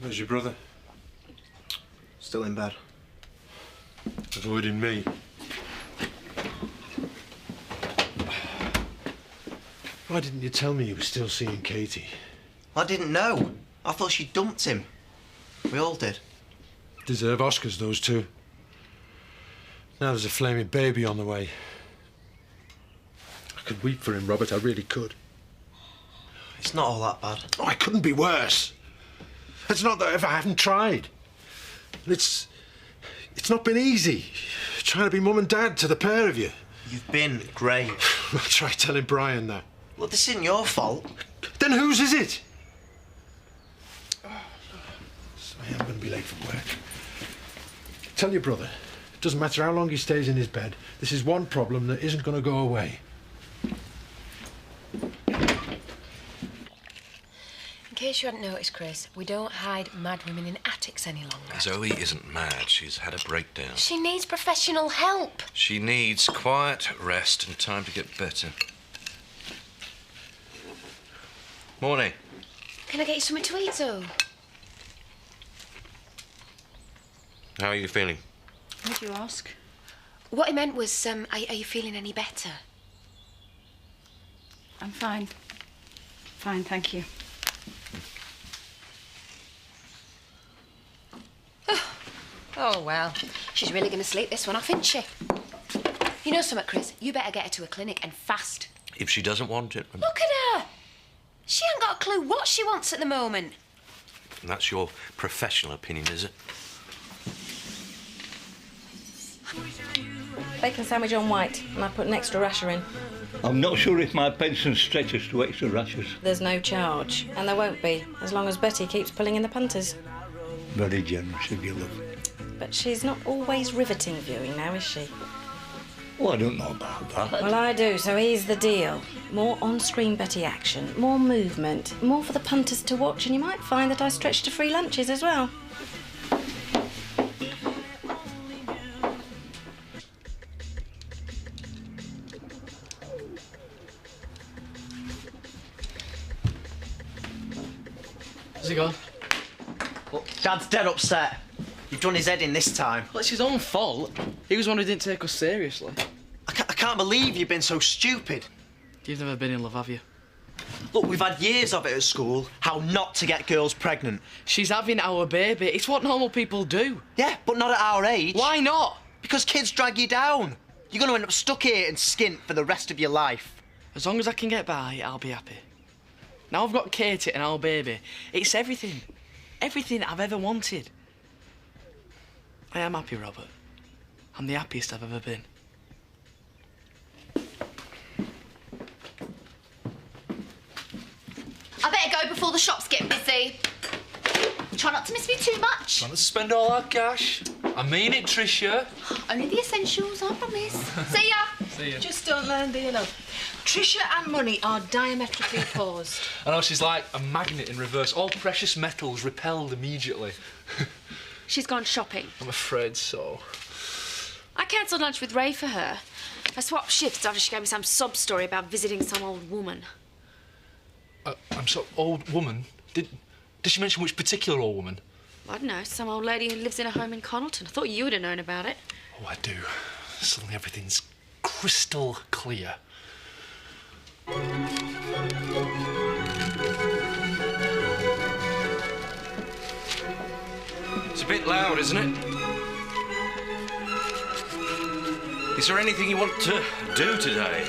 Where's your brother? Still in bed. Avoiding me. Why didn't you tell me you were still seeing Katie? I didn't know. I thought she dumped him. We all did. Deserve Oscars, those two. Now there's a flaming baby on the way. I could weep for him, Robert, I really could. It's not all that bad. Oh, it couldn't be worse. It's not that if I haven't tried. It's not been easy, trying to be mum and dad to the pair of you. You've been great. I'll try telling Brian that. Well, this isn't your fault. Then whose is it? I am going to be late for work. Tell your brother, it doesn't matter how long he stays in his bed, this is one problem that isn't going to go away. In case you hadn't noticed, Chris, we don't hide mad women in attics any longer. Zoe isn't mad. She's had a breakdown. She needs professional help. She needs quiet, rest and time to get better. Morning. Can I get you something to eat, though? How are you feeling? Why'd you ask? What I meant was, are you feeling any better? I'm fine. Fine, thank you. Oh, well, she's really going to sleep this one off, isn't she? You know something, Chris? You better get her to a clinic and fast. If she doesn't want it... Look at her! She ain't got a clue what she wants at the moment. And that's your professional opinion, is it? Bacon sandwich on white, and I put an extra rasher in. I'm not sure if my pension stretches to extra rashers. There's no charge, and there won't be, as long as Betty keeps pulling in the punters. Very generous of you, love. But she's not always riveting viewing now, is she? Well, I don't know about that. Well, I do, so here's the deal. More on-screen Betty action, more movement, more for the punters to watch, and you might find that I stretch to free lunches as well. How's he gone? Look, Dad's dead upset. You've done his head in this time. Well, it's his own fault. He was one who didn't take us seriously. I can't believe you've been so stupid. You've never been in love, have you? Look, we've had years of it at school, how not to get girls pregnant. She's having our baby. It's what normal people do. Yeah, but not at our age. Why not? Because kids drag you down. You're going to end up stuck here and skint for the rest of your life. As long as I can get by, I'll be happy. Now I've got Katie and our baby. It's everything. Everything I've ever wanted. I am happy, Robert. I'm the happiest I've ever been. I better go before the shops get busy. Try not to miss me too much. Trying to spend all our cash. I mean it, Tricia. Only the essentials, I promise. See ya. See ya. Just don't learn, do you know? Tricia and money are diametrically opposed. I know, she's like a magnet in reverse. All precious metals repelled immediately. She's gone shopping. I'm afraid so. I cancelled lunch with Ray for her. I swapped shifts after she gave me some sob story about visiting some old woman. I'm so... Old woman? Did she mention which particular old woman? I don't know, some old lady who lives in a home in Connaughton. I thought you would have known about it. Oh, I do. Suddenly everything's crystal clear. It's a bit loud, isn't it? Is there anything you want to do today?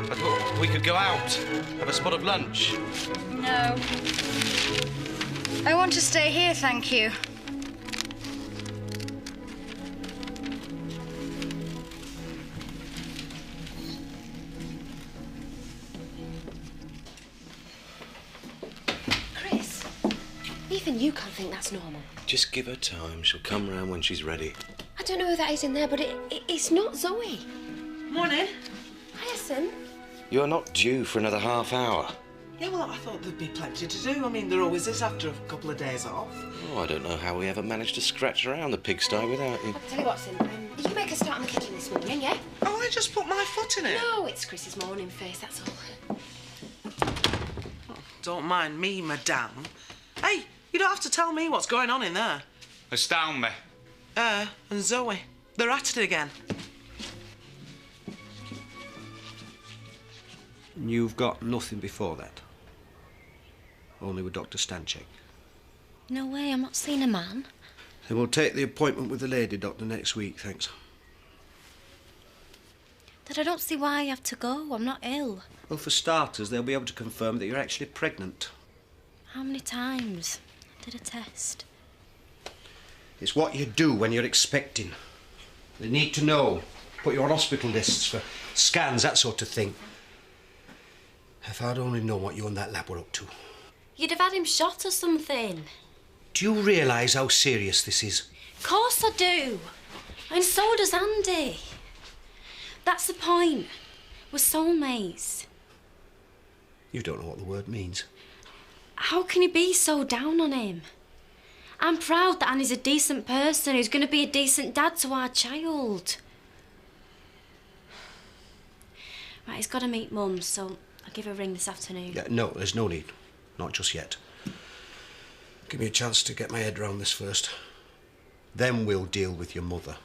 I thought we could go out, have a spot of lunch. No. I want to stay here, thank you. Chris, even you can't think that's normal. Just give her time. She'll come round when she's ready. I don't know who that is in there, but it's not Zoe. Morning. Hiya, son. You're not due for another half hour. Yeah, well, I thought there'd be plenty to do. I mean, there always is after a couple of days off. Oh, I don't know how we ever managed to scratch around the pigsty without you. I'll tell you what, Sim. You make a start in the kitchen this morning, yeah? Oh, I just put my foot in it. No, it's Chris's morning face, that's all. Oh, don't mind me, madame. don't have to tell me what's going on in there. Astound me. And Zoe. They're at it again. You've got nothing before that? Only with Dr. Stanchek? No way, I'm not seeing a man. Then we'll take the appointment with the lady doctor next week, thanks. Dad, I don't see why I have to go. I'm not ill. Well, for starters, they'll be able to confirm that you're actually pregnant. How many times? I did a test. It's what you do when you're expecting. They need to know. Put you on hospital lists for scans, that sort of thing. If I'd only known what you and that lab were up to. You'd have had him shot or something. Do you realise how serious this is? Of course I do. And so does Andy. That's the point. We're soulmates. You don't know what the word means. How can you be so down on him? I'm proud that Annie's a decent person who's going to be a decent dad to our child. Right, he's got to meet Mum, so I'll give her a ring this afternoon. Yeah, no, there's no need. Not just yet. Give me a chance to get my head round this first. Then we'll deal with your mother.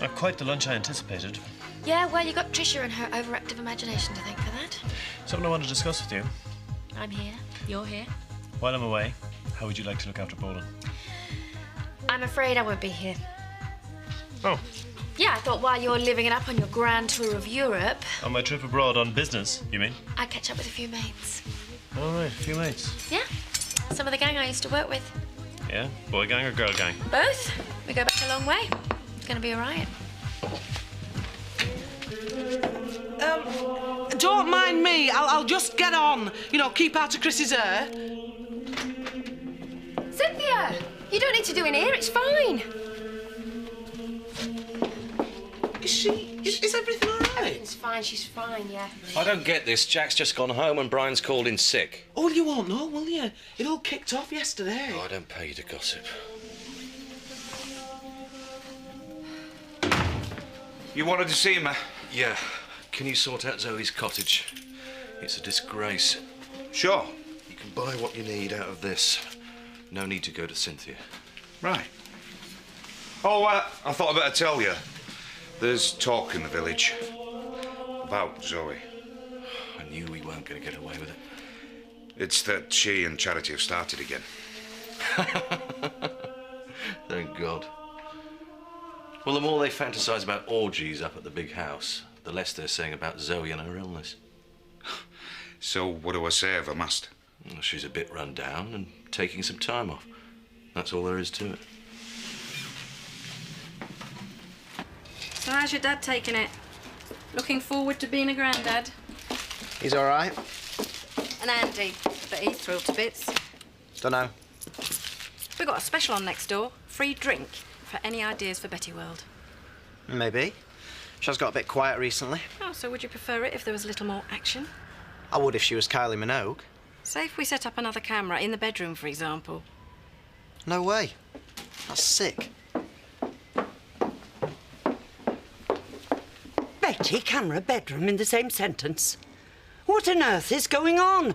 Not quite the lunch I anticipated. Yeah, well, you got Tricia and her overactive imagination to thank for that. Something I want to discuss with you. I'm here. You're here. While I'm away, how would you like to look after Poland? I'm afraid I won't be here. Oh. Yeah, I thought while you're living it up on your grand tour of Europe... On my trip abroad on business, you mean? I'd catch up with a few mates. All right, a few mates. Yeah, some of the gang I used to work with. Yeah? Boy gang or girl gang? Both. We go back a long way. It's going to be a riot. Don't mind me. I'll just get on. You know, keep out of Chris's hair. Cynthia! You don't need to do in here, it's fine. Is everything all right? Everything's fine, she's fine, yeah. I don't get this. Jack's just gone home and Brian's called in sick. Oh, you won't know, will you? It all kicked off yesterday. Oh, I don't pay you to gossip. You wanted to see me? Yeah. Can you sort out Zoe's cottage? It's a disgrace. Sure. You can buy what you need out of this. No need to go to Cynthia. Right. Oh, I thought I'd better tell you. There's talk in the village about Zoe. I knew we weren't going to get away with it. It's that she and Charity have started again. Thank God. Well, the more they fantasise about orgies up at the big house, the less they're saying about Zoe and her illness. So what do I say if I must? Well, she's a bit run down and taking some time off. That's all there is to it. So how's your dad taking it? Looking forward to being a granddad? He's all right. And Andy, but he's thrilled to bits. Dunno. We've got a special on next door. Free drink for any ideas for Betty World. Maybe. She has got a bit quiet recently. Oh, so would you prefer it if there was a little more action? I would if she was Kylie Minogue. Say if we set up another camera in the bedroom, for example. No way. That's sick. Betty, camera, bedroom in the same sentence. What on earth is going on?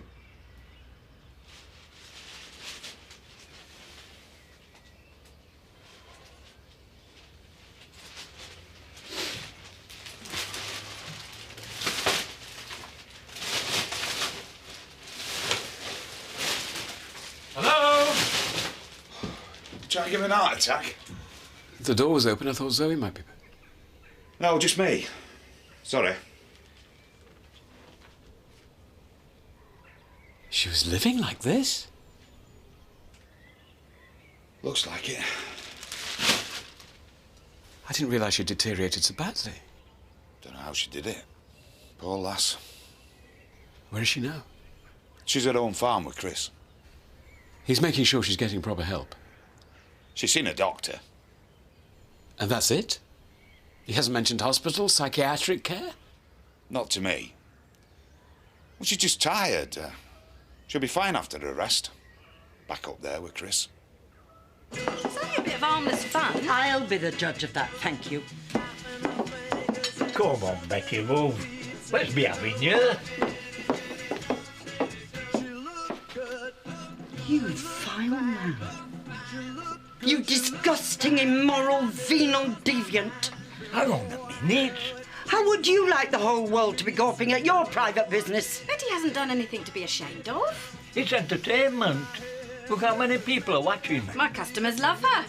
Hello? Trying to give him an heart attack? The door was open. I thought Zoe might be back. No, just me. Sorry. She was living like this? Looks like it. I didn't realise she deteriorated so badly. Don't know how she did it. Poor lass. Where is she now? She's at home farm with Chris. He's making sure she's getting proper help. She's seen a doctor. And that's it? He hasn't mentioned hospital, psychiatric care? Not to me. Well, she's just tired. She'll be fine after the rest. Back up there with Chris. It's only a bit of harmless fun. I'll be the judge of that, thank you. Come on, Betty, move. Let's be having you. You vile man. You disgusting, immoral, venal deviant. Hang on a minute. How would you like the whole world to be gawping at your private business? Betty hasn't done anything to be ashamed of. It's entertainment. Look how many people are watching. My customers love her.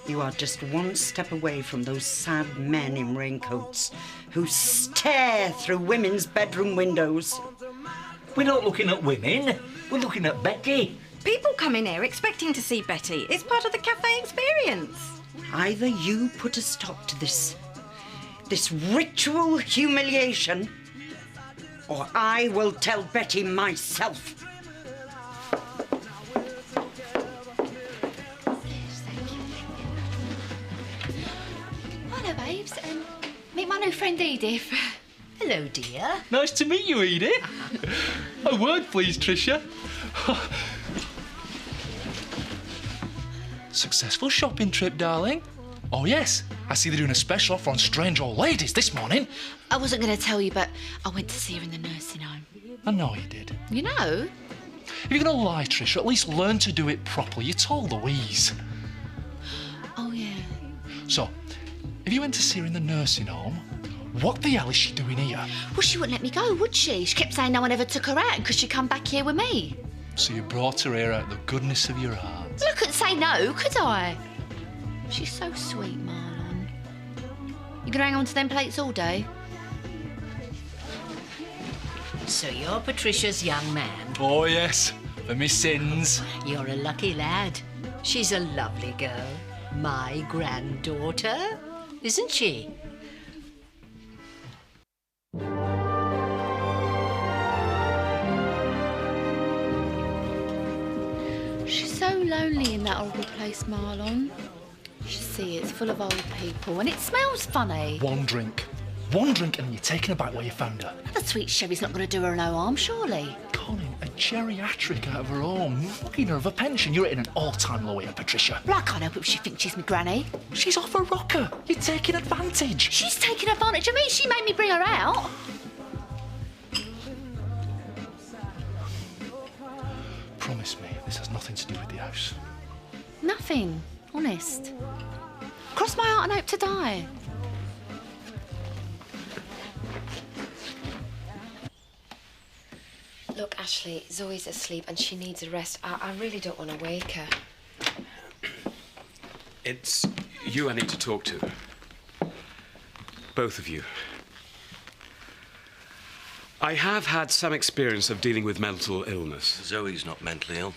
You are just one step away from those sad men in raincoats who stare through women's bedroom windows. We're not looking at women. We're looking at Betty. People come in here expecting to see Betty. It's part of the cafe experience. Either you put a stop to this ritual humiliation, or I will tell Betty myself. Hello, babes. Meet my new friend Edith. Hello, dear. Nice to meet you, Edith. A word, please, Tricia. Successful shopping trip, darling. Oh, yes. I see they're doing a special offer on strange old ladies this morning. I wasn't going to tell you, but I went to see her in the nursing home. I know you did. You know? If you're going to lie, Tricia, at least learn to do it properly. You told Louise. Oh, yeah. So, if you went to see her in the nursing home, what the hell is she doing here? Well, she wouldn't let me go, would she? She kept saying no one ever took her out because she'd come back here with me. So you brought her here out of the goodness of your heart. Well, I couldn't say no, could I? She's so sweet, Marlon. You gonna hang on to them plates all day? So you're Patricia's young man. Oh, yes. For me sins. You're a lucky lad. She's a lovely girl. My granddaughter, isn't she? She's so lonely in that horrible place, Marlon. You should see it's full of old people and it smells funny. One drink and you're taken aback where you found her. The sweet sherry's not going to do her no harm, surely. Colin, a geriatric out of her home, robbing her of a pension. You're at an all-time low here, Patricia. Well, I can't help it if she thinks she's my granny. She's off a rocker. You're taking advantage. She's taking advantage of me. She made me bring her out. Promise me this has nothing to do with the house. Nothing, honest. Cross my heart and hope to die. Look, Ashley, Zoe's asleep and she needs a rest. I really don't want to wake her. It's you I need to talk to. Both of you. I have had some experience of dealing with mental illness. Zoe's not mentally ill.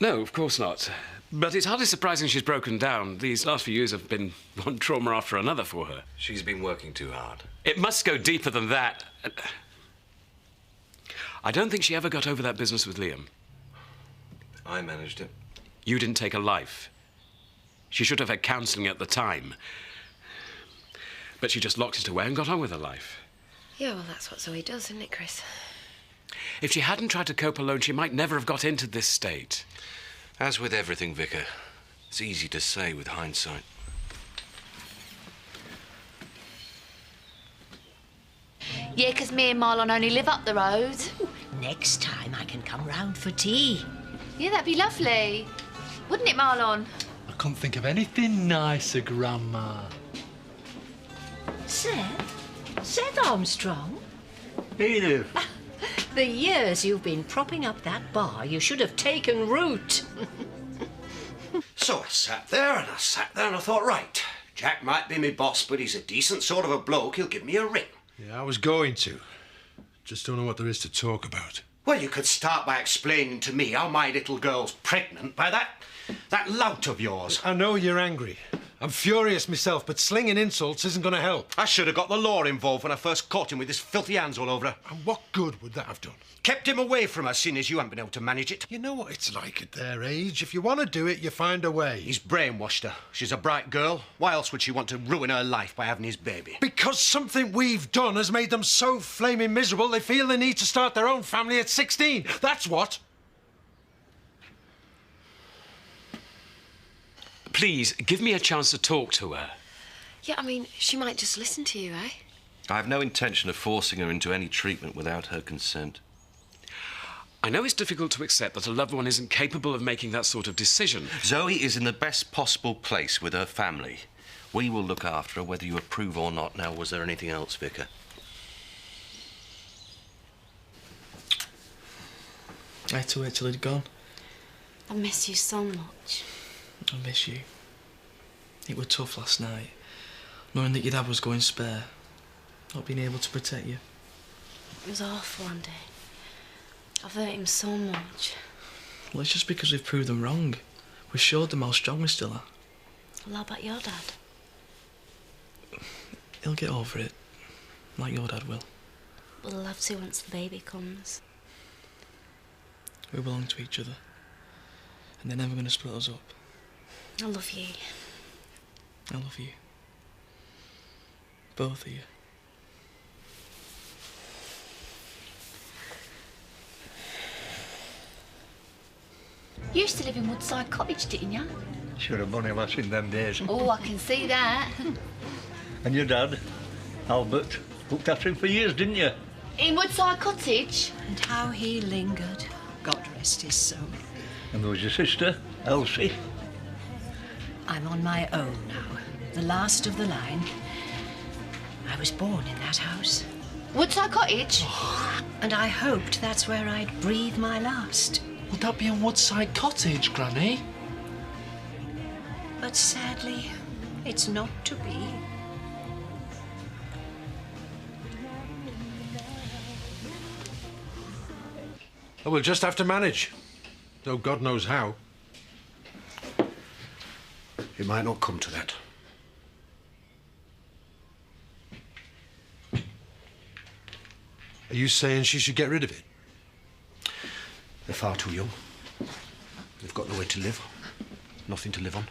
No, of course not. But it's hardly surprising she's broken down. These last few years have been one trauma after another for her. She's been working too hard. It must go deeper than that. I don't think she ever got over that business with Liam. I managed it. You didn't take her life. She should have had counselling at the time. But she just locked it away and got on with her life. Yeah, well, that's what Zoe does, isn't it, Chris? If she hadn't tried to cope alone, she might never have got into this state. As with everything, Vicar, it's easy to say with hindsight. Yeah, 'cause me and Marlon only live up the road. Next time I can come round for tea. Yeah, that'd be lovely. Wouldn't it, Marlon? I couldn't think of anything nicer, Grandma. Seth Armstrong? Edith. The years you've been propping up that bar, you should have taken root. So I sat there and I thought, right, Jack might be my boss, but he's a decent sort of a bloke. He'll give me a ring. Yeah, I was going to. Just don't know what there is to talk about. Well, you could start by explaining to me how my little girl's pregnant by that lout of yours. I know you're angry. I'm furious myself, but slinging insults isn't going to help. I should have got the law involved when I first caught him with his filthy hands all over her. And what good would that have done? Kept him away from her, seeing as you haven't been able to manage it. You know what it's like at their age. If you want to do it, you find a way. He's brainwashed her. She's a bright girl. Why else would she want to ruin her life by having his baby? Because something we've done has made them so flaming miserable they feel the need to start their own family at 16. That's what. Please, give me a chance to talk to her. Yeah, I mean, she might just listen to you, eh? I have no intention of forcing her into any treatment without her consent. I know it's difficult to accept that a loved one isn't capable of making that sort of decision. Zoe is in the best possible place with her family. We will look after her, whether you approve or not. Now, was there anything else, Vicar? I had to wait till he'd gone. I miss you so much. I miss you. It was tough last night, knowing that your dad was going spare, not being able to protect you. It was awful, Andy. I've hurt him so much. Well, it's just because we've proved them wrong. We've showed them how strong we still are. Well, how about your dad? He'll get over it, like your dad will. We'll have to once the baby comes. We belong to each other, and they're never going to split us up. I love you. I love you. Both of you. You used to live in Woodside Cottage, didn't you? Sure a bunny lass in them days. Oh, I can see that. And your dad, Albert, looked after him for years, didn't you? In Woodside Cottage? And how he lingered. God rest his soul. And there was your sister, Elsie. I'm on my own now. The last of the line. I was born in that house. Woodside Cottage? And I hoped that's where I'd breathe my last. Would that be in Woodside Cottage, Granny? But sadly, it's not to be. Oh, we'll just have to manage. Though God knows how. It might not come to that. Are you saying she should get rid of it? They're far too young. They've got nowhere to live. Nothing to live on.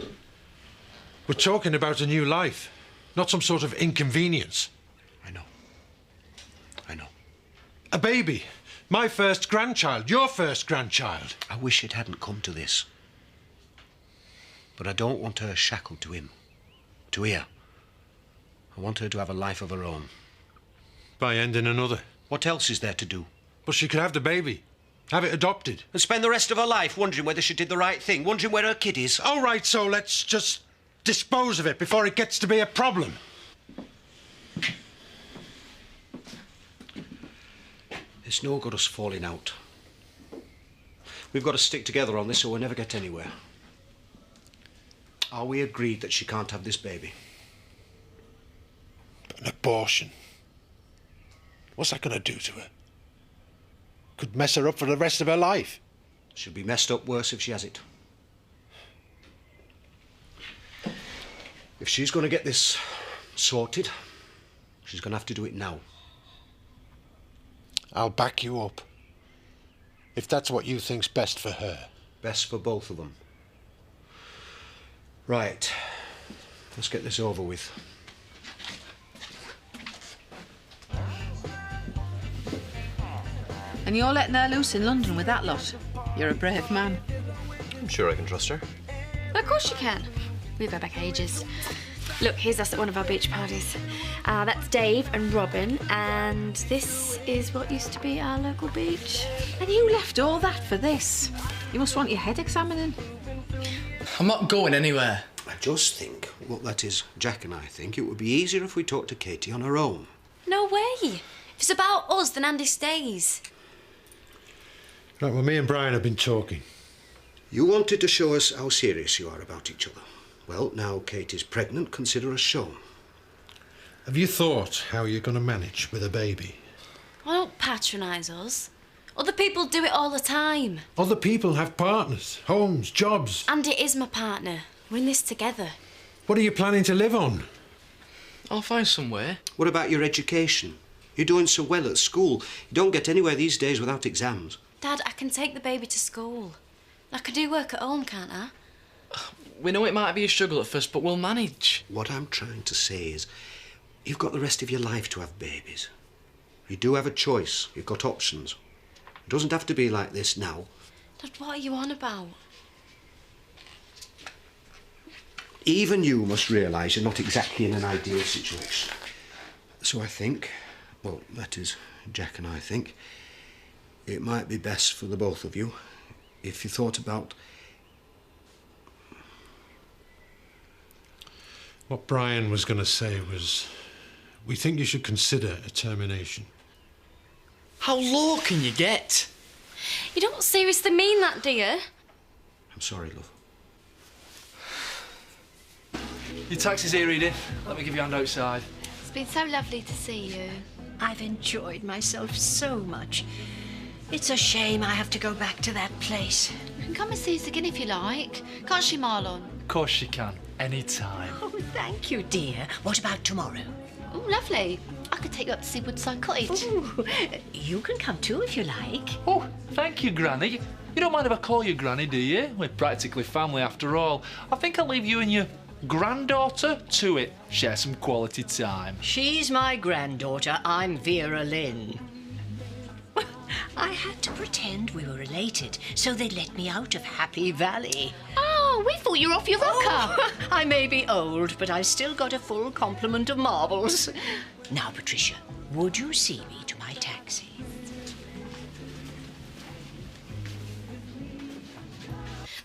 We're talking about a new life, not some sort of inconvenience. I know. I know. A baby. My first grandchild. Your first grandchild. I wish it hadn't come to this. But I don't want her shackled to him. To here. I want her to have a life of her own. By ending another. What else is there to do? But she could have the baby. Have it adopted. And spend the rest of her life wondering whether she did the right thing, wondering where her kid is. All right, so let's just dispose of it before it gets to be a problem. It's no good us falling out. We've got to stick together on this or we'll never get anywhere. Are we agreed that she can't have this baby? But an abortion. What's that going to do to her? Could mess her up for the rest of her life. She'll be messed up worse if she has it. If she's going to get this sorted, she's going to have to do it now. I'll back you up. If that's what you think's best for her. Best for both of them. Right. Let's get this over with. And you're letting her loose in London with that lot? You're a brave man. I'm sure I can trust her. Of course you can. We go back ages. Look, here's us at one of our beach parties. That's Dave and Robin, and this is what used to be our local beach. And you left all that for this? You must want your head examining. I'm not going anywhere. I just think, well, that is, Jack and I think, it would be easier if we talked to Katie on her own. No way. If it's about us, then Andy stays. Right, well, me and Brian have been talking. You wanted to show us how serious you are about each other. Well, now Katie's pregnant, consider us shown. Have you thought how you're going to manage with a baby? Well, don't patronise us. Other people do it all the time. Other people have partners, homes, jobs. Andy is my partner. We're in this together. What are you planning to live on? I'll find somewhere. What about your education? You're doing so well at school. You don't get anywhere these days without exams. Dad, I can take the baby to school. I can do work at home, can't I? We know it might be a struggle at first, but we'll manage. What I'm trying to say is, you've got the rest of your life to have babies. You do have a choice. You've got options. It doesn't have to be like this now. Dad, what are you on about? Even you must realise you're not exactly in an ideal situation. So I think, well, that is, Jack and I think, It might be best for the both of you if you thought about... What Brian was going to say was, we think you should consider a termination. How low can you get? You don't seriously mean that, do you? I'm sorry, love. Your taxi's here, Edie. Let me give you a hand outside. It's been so lovely to see you. I've enjoyed myself so much. It's a shame I have to go back to that place. You can come and see us again if you like. Can't she, Marlon? Of course she can. Any time. Oh, thank you, dear. What about tomorrow? Oh, lovely. I could take you up to see Woodside Cottage. Ooh, you can come too if you like. Oh, thank you, Granny. You don't mind if I call you Granny, do you? We're practically family after all. I think I'll leave you and your granddaughter to it. Share some quality time. She's my granddaughter. I'm Vera Lynn. I had to pretend we were related so they'd let me out of Happy Valley. Oh, we thought you were off your rocker. Oh, I may be old, but I've still got a full complement of marbles. Now, Patricia, would you see me to my taxi?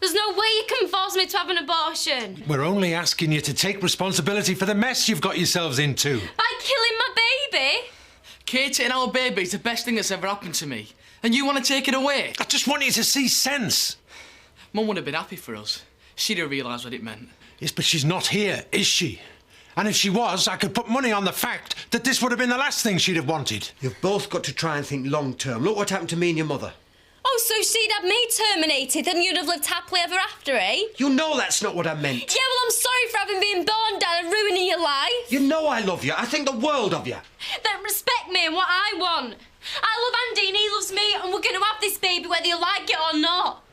There's no way you can force me to have an abortion. We're only asking you to take responsibility for the mess you've got yourselves into. By killing my baby? Katie and our baby is the best thing that's ever happened to me. And you want to take it away? I just want you to see sense. Mum would have been happy for us. She'd have realised what it meant. Yes, but she's not here, is she? And if she was, I could put money on the fact that this would have been the last thing she'd have wanted. You've both got to try and think long term. Look what happened to me and your mother. Oh, so she'd have me terminated and you'd have lived happily ever after, eh? You know that's not what I meant. Yeah, well, I'm sorry for having been born, Dad, and ruining your life. You know I love you. I think the world of you. Then respect me and what I want. I love Andy and he loves me and we're going to have this baby whether you like it or not.